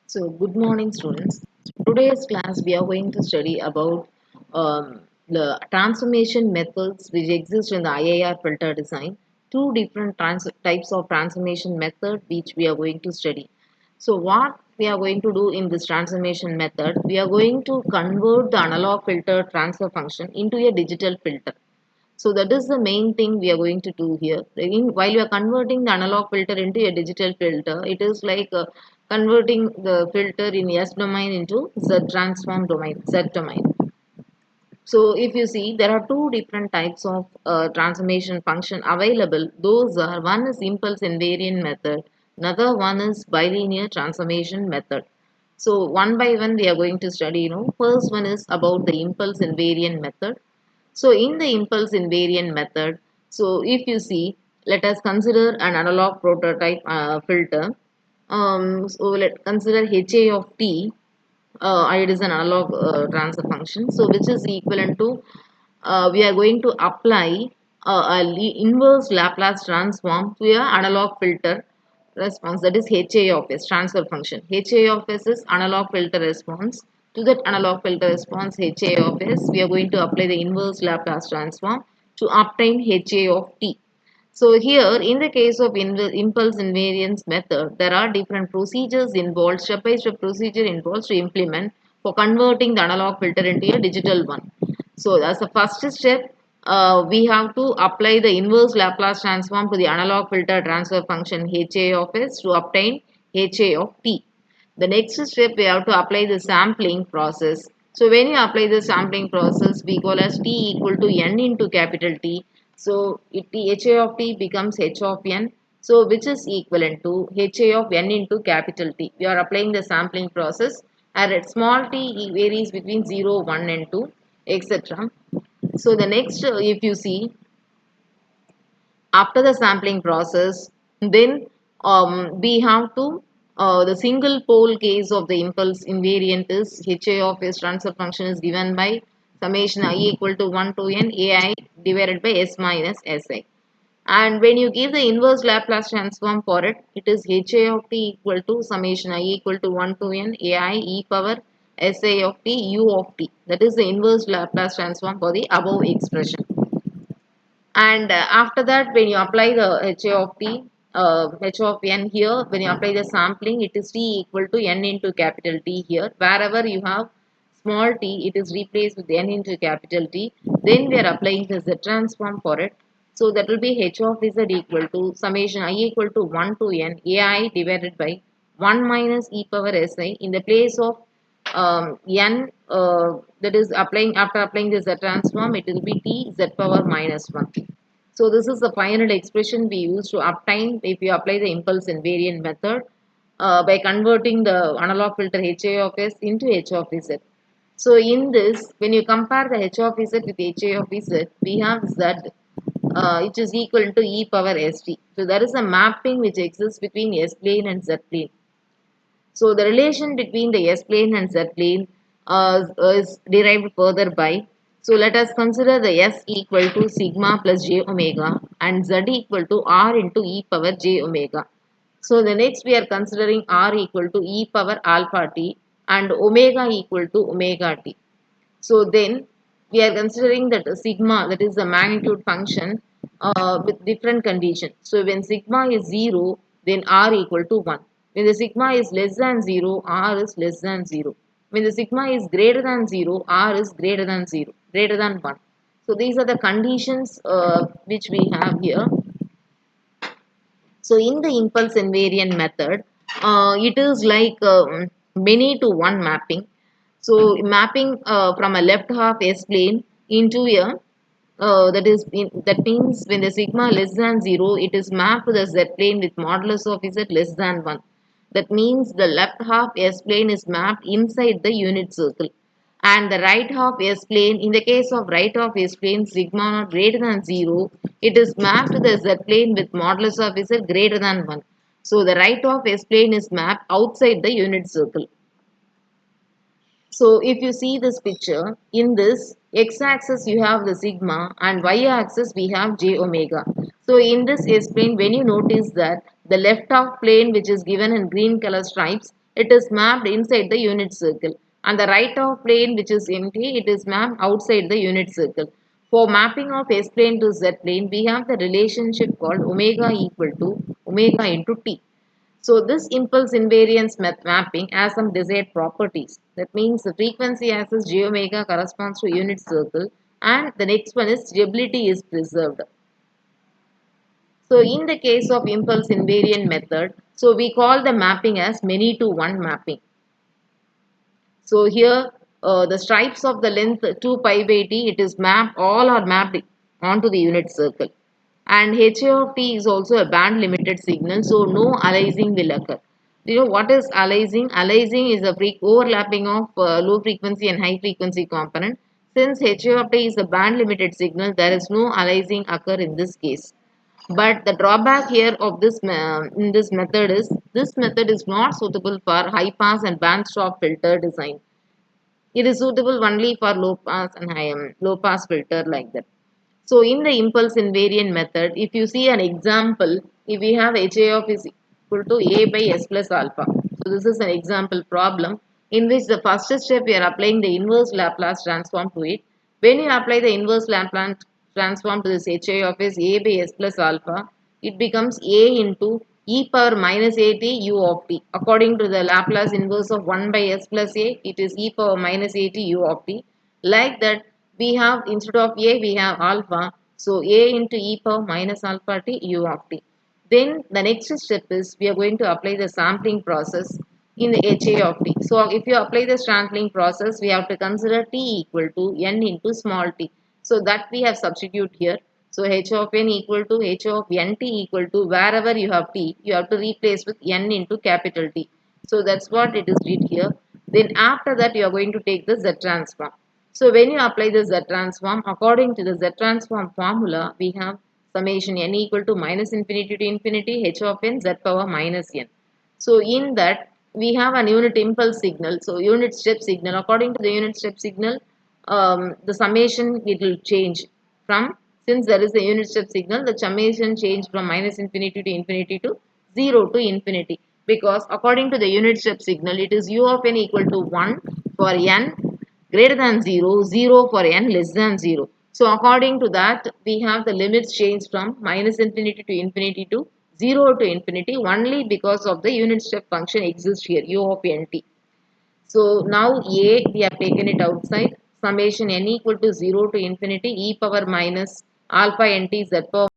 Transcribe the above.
So, good morning, students. Today's class we are going to study about the transformation methods which exist in the IIR filter design. Two different types of transformation method which we are going to study. So, what we are going to do in this transformation method, we are going to convert the analog filter transfer function into a digital filter. So that is the main thing we are going to do here. While you are converting the analog filter into a digital filter, it is like converting the filter in S domain into Z transform domain, Z domain. So if you see, there are two different types of transformation function available. Those are, one is impulse invariant method, another one is bilinear transformation method. So one by one we are going to study, first one is about the impulse invariant method. So in the impulse invariant method, so if you see, let us consider an analog prototype filter. So let consider HA of t. It is an analog transfer function. So which is equivalent to we are going to apply inverse Laplace transform to a analog filter response, that is HA of S transfer function. HA of S is analog filter response. To that analog filter response HA of S, we are going to apply the inverse Laplace transform to obtain HA of T. So here in the case of impulse invariance method, there are different procedures involved, step-by-step procedure involved to implement for converting the analog filter into a digital one. So as the first step, we have to apply the inverse Laplace transform to the analog filter transfer function HA of S to obtain HA of T. The next step we have to apply the sampling process. So when you apply the sampling process, we call as T equal to N into capital T. So HA of T becomes H of N. So which is equivalent to HA of N into capital T. We are applying the sampling process and at small t varies between 0, 1 and 2, etc. So the next, if you see, after the sampling process, then we have to, the single pole case of the impulse invariant is HA of S transfer function is given by summation I equal to 1 to n AI divided by S minus Si. And when you give the inverse Laplace transform for it, it is HA of t equal to summation I equal to 1 to n AI e power Sa of t u of t. That is the inverse Laplace transform for the above expression. And after that, when you apply the HA of t, H of n here, when you apply the sampling, it is t equal to n into capital T here. Wherever you have small t, it is replaced with n into capital T. Then we are applying the Z transform for it. So that will be H of Z equal to summation I equal to 1 to n AI divided by 1 minus e power Si in the place of n, that is applying after applying this Z transform, it will be t z power minus 1. So this is the final expression we use to obtain if you apply the impulse invariant method by converting the analog filter HA of S into H of Z. So in this, when you compare the H of Z with HA of Z, we have Z, which is equal to e power st. So there is a mapping which exists between S plane and Z plane. So the relation between the S plane and Z plane is derived further by. So let us consider the S equal to sigma plus j omega and Z equal to R into e power j omega. So the next we are considering R equal to e power alpha t and omega equal to omega t. So then we are considering that sigma, that is the magnitude function, with different conditions. So when sigma is 0, then r equal to 1. When the sigma is less than 0, r is less than 0. When the sigma is greater than 0, r is greater than 0, greater than 1. So these are the conditions which we have here. So in the impulse invariant method, it is like many to one mapping. So mapping from a left half S plane into a that means when the sigma less than 0, it is mapped to the Z plane with modulus of Z less than 1. That means the left half S plane is mapped inside the unit circle. And the right half S plane, in the case of right half S plane, sigma naught greater than 0, it is mapped to the Z plane with modulus of Z greater than 1. So the right half S plane is mapped outside the unit circle. So if you see this picture, in this x-axis you have the sigma and y-axis we have j omega. So in this S plane, when you notice that the left half plane which is given in green color stripes, it is mapped inside the unit circle. And the right of plane which is empty, it is mapped outside the unit circle. For mapping of S plane to Z plane, we have the relationship called omega equal to omega into t. So this impulse invariance mapping has some desired properties. That means the frequency axis j omega corresponds to unit circle, and the next one is stability is preserved. So in the case of impulse invariant method, so we call the mapping as many to one mapping. So here the stripes of the length 2 pi by t, it is mapped, all are mapped onto the unit circle. And HA of t is also a band limited signal, so no aliasing will occur. You know what is aliasing? Aliasing is a overlapping of low frequency and high frequency component. Since HA of t is a band limited signal, there is no aliasing occur in this case. But the drawback here of this in this method is not suitable for high pass and band stop filter design. It is suitable only for low pass and low pass filter like that. So in the impulse invariant method, if you see an example, if we have HA of is equal to A by S plus alpha. So this is an example problem in which the first step we are applying the inverse Laplace transform to it. When you apply the inverse Laplace transform to this HA of is A by S plus alpha, it becomes A into e power minus at u of t. According to the Laplace inverse of 1 by s plus a, it is e power minus at u of t. Like that, we have instead of a, we have alpha. So a into e power minus alpha t u of t. Then the next step is we are going to apply the sampling process in the HA of t. So if you apply the sampling process, we have to consider t equal to n into small t. So that we have substitute here. So h of n equal to h of nt equal to wherever you have t, you have to replace with n into capital T. So that's what it is did here. Then after that you are going to take the Z transform. So when you apply the Z transform, according to the Z transform formula, we have summation n equal to minus infinity to infinity h of n z power minus n. So in that we have an unit impulse signal. So unit step signal. According to the unit step signal, the summation it will change from, since there is a unit step signal, the summation change from minus infinity to 0 to infinity, because according to the unit step signal it is u of n equal to 1 for n greater than 0, 0 for n less than 0. So according to that, we have the limits change from minus infinity to 0 to infinity only because of the unit step function exists here, u of nt. So now a, we have taken it outside, summation n equal to 0 to infinity e power minus alpha nt z power